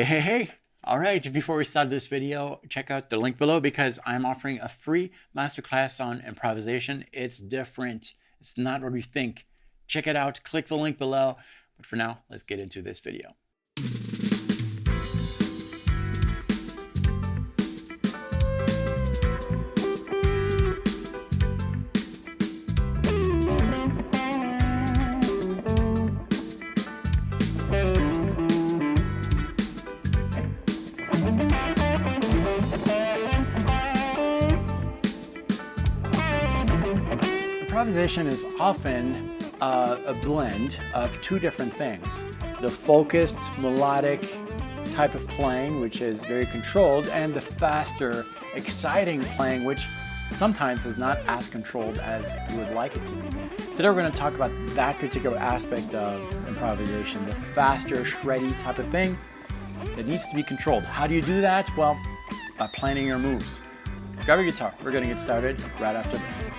Hey. All right, before we start this video, check out the link below because I'm offering a free masterclass on improvisation. It's different. It's not what we think. Check it out. Click the link below. But for now, let's get into this video. Improvisation is often a blend of two different things. The focused, melodic type of playing, which is very controlled, and the faster, exciting playing, which sometimes is not as controlled as you would like it to be. Today we're going to talk about that particular aspect of improvisation, the faster, shreddy type of thing that needs to be controlled. How do you do that? Well, by planning your moves. Grab your guitar. We're going to get started right after this.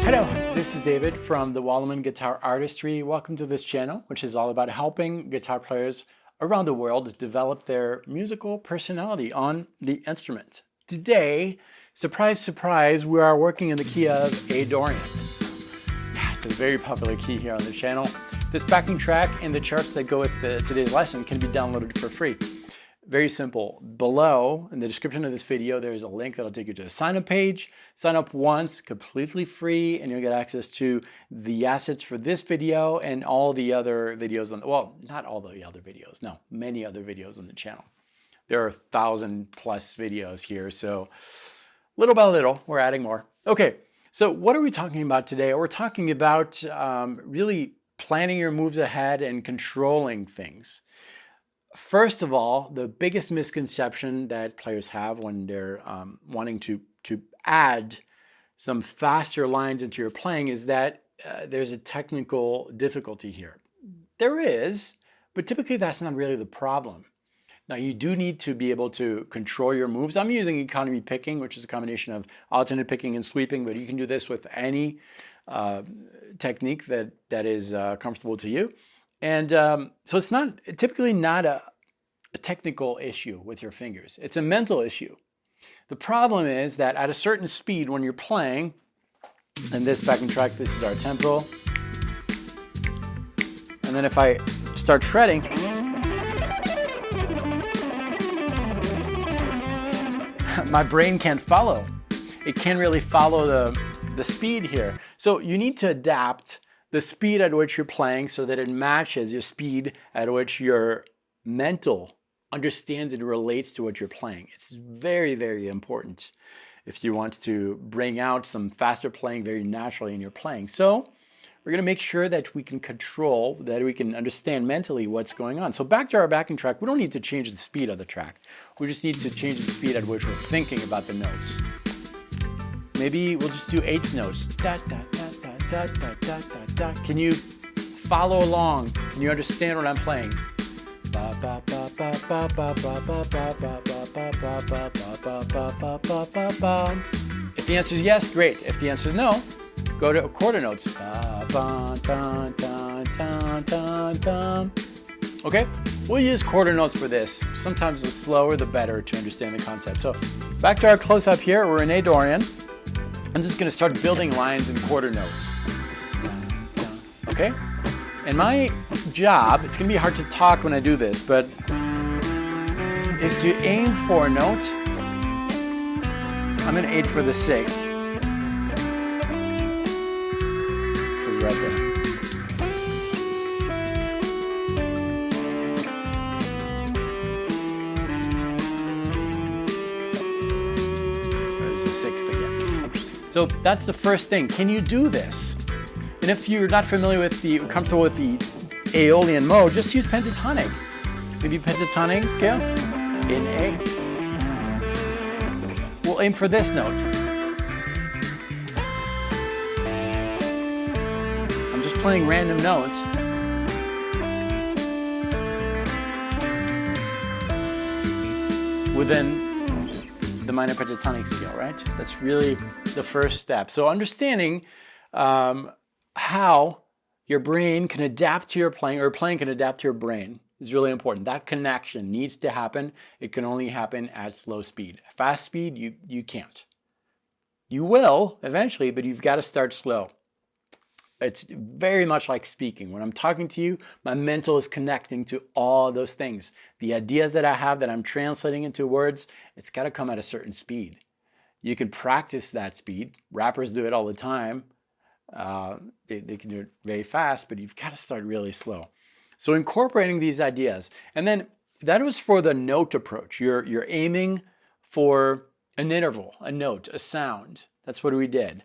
Hello, this is David from the Wallerman Guitar Artistry. Welcome to this channel, which is all about helping guitar players around the world develop their musical personality on the instrument. Today, surprise, surprise, we are working in the key of A Dorian. It's a very popular key here on the channel. This backing track and the charts that go with today's lesson can be downloaded for free. Very simple. Below, in the description of this video, there's a link that'll take you to a sign-up page. Sign up once, completely free, and you'll get access to the assets for this video and all the other videos well, not all the other videos, no, many other videos on the channel. There are 1,000+ videos here, so little by little, we're adding more. Okay, so what are we talking about today? We're talking about really planning your moves ahead and controlling things. First of all, the biggest misconception that players have when they're wanting to add some faster lines into your playing is that there's a technical difficulty here. There is, but typically that's not really the problem. Now, you do need to be able to control your moves. I'm using economy picking, which is a combination of alternate picking and sweeping, but you can do this with any technique that is comfortable to you. And so it's typically not a technical issue with your fingers. It's a mental issue. The problem is that at a certain speed when you're playing, and this backing track, this is our tempo, and then if I start shredding, my brain can't follow. It can't really follow the speed here. So you need to adapt the speed at which you're playing so that it matches your speed at which your mental understands and relates to what you're playing. It's very, very important if you want to bring out some faster playing very naturally in your playing. So we're going to make sure that we can control, that we can understand mentally what's going on. So back to our backing track, we don't need to change the speed of the track. We just need to change the speed at which we're thinking about the notes. Maybe we'll just do 8 notes. Da, da, da, da, da, da, da, da. Can you follow along? Can you understand what I'm playing? If the answer is yes, great. If the answer is no, go to quarter notes. Okay, we'll use quarter notes for this. Sometimes the slower the better to understand the concept. So back to our close-up here. We're in A Dorian. I'm just going to start building lines in quarter notes. Okay? And my job, it's going to be hard to talk when I do this, but is to aim for a note. I'm going to aim for the 6th. Which is right there. There's the 6th again. So that's the first thing. Can you do this? And if you're not comfortable with the Aeolian mode, just use pentatonic. Maybe pentatonic scale in A. We'll aim for this note. I'm just playing random notes. Within the minor pentatonic scale, right? That's really the first step. So understanding how your brain can adapt to your playing, or playing can adapt to your brain, is really important. That connection needs to happen. It can only happen at slow speed. Fast speed, you can't. You will eventually, but you've got to start slow. It's very much like speaking. When I'm talking to you, my mental is connecting to all those things. The ideas that I have that I'm translating into words, it's got to come at a certain speed. You can practice that speed. Rappers do it all the time. They can do it very fast, but you've got to start really slow. So incorporating these ideas. And then that was for the note approach. You're aiming for an interval, a note, a sound. That's what we did.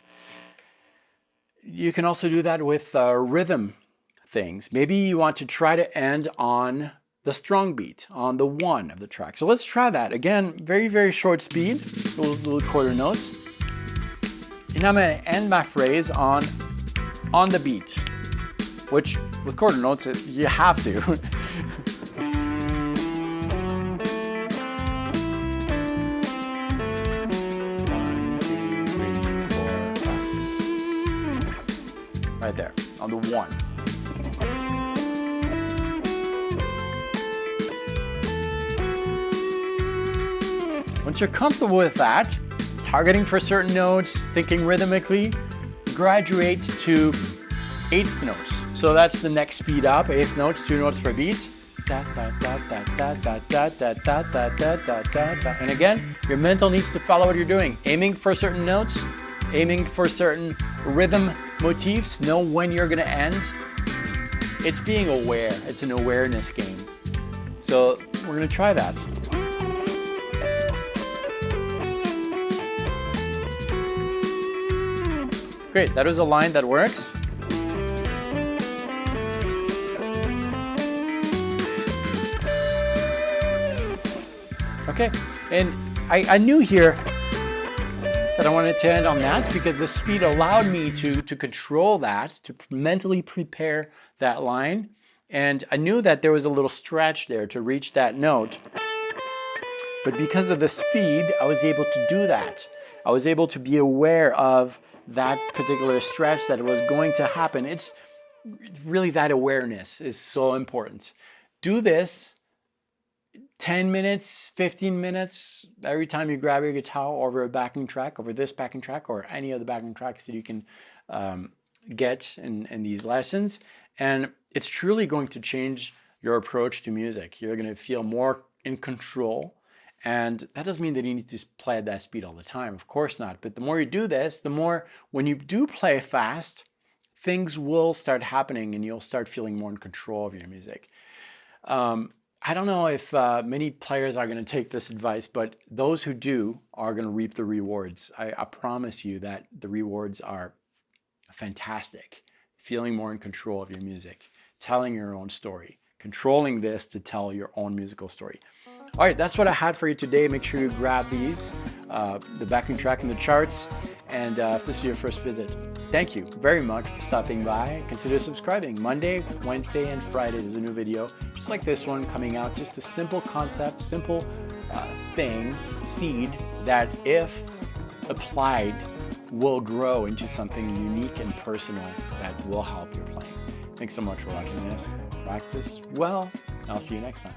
You can also do that with rhythm things. Maybe you want to try to end on the strong beat, on the 1 of the track. So let's try that. Again, very, very short speed, little quarter notes. And I'm going to end my phrase on the beat, which with quarter notes, you have to. 1, 2, 3, 4, 5. Right there, on the 1. Once you're comfortable with that, targeting for certain notes, thinking rhythmically, graduate to 8th notes. So that's the next speed up, 8th notes, 2 notes per beat. And again, your mental needs to follow what you're doing. Aiming for certain notes, aiming for certain rhythm motifs, know when you're gonna end. It's being aware, it's an awareness game. So we're gonna try that. Great, that was a line that works. Okay, and I knew here that I wanted to end on that because the speed allowed me to control that, to mentally prepare that line. And I knew that there was a little stretch there to reach that note. But because of the speed, I was able to do that. I was able to be aware of that particular stretch that was going to happen. It's really that awareness is so important. Do this 10 minutes, 15 minutes, every time you grab your guitar over a backing track, over this backing track, or any of the backing tracks that you can get in these lessons. And it's truly going to change your approach to music. You're going to feel more in control. And that doesn't mean that you need to play at that speed all the time. Of course not. But the more you do this, the more when you do play fast, things will start happening and you'll start feeling more in control of your music. I don't know if many players are going to take this advice, but those who do are going to reap the rewards. I promise you that the rewards are fantastic. Feeling more in control of your music, telling your own story, controlling this to tell your own musical story. All right, that's what I had for you today. Make sure you grab these, the backing track and the charts. And if this is your first visit, thank you very much for stopping by. Consider subscribing. Monday, Wednesday, and Friday there's a new video, just like this one coming out. Just a simple concept, simple thing, seed that if applied will grow into something unique and personal that will help your playing. Thanks so much for watching this. Practice well, and I'll see you next time.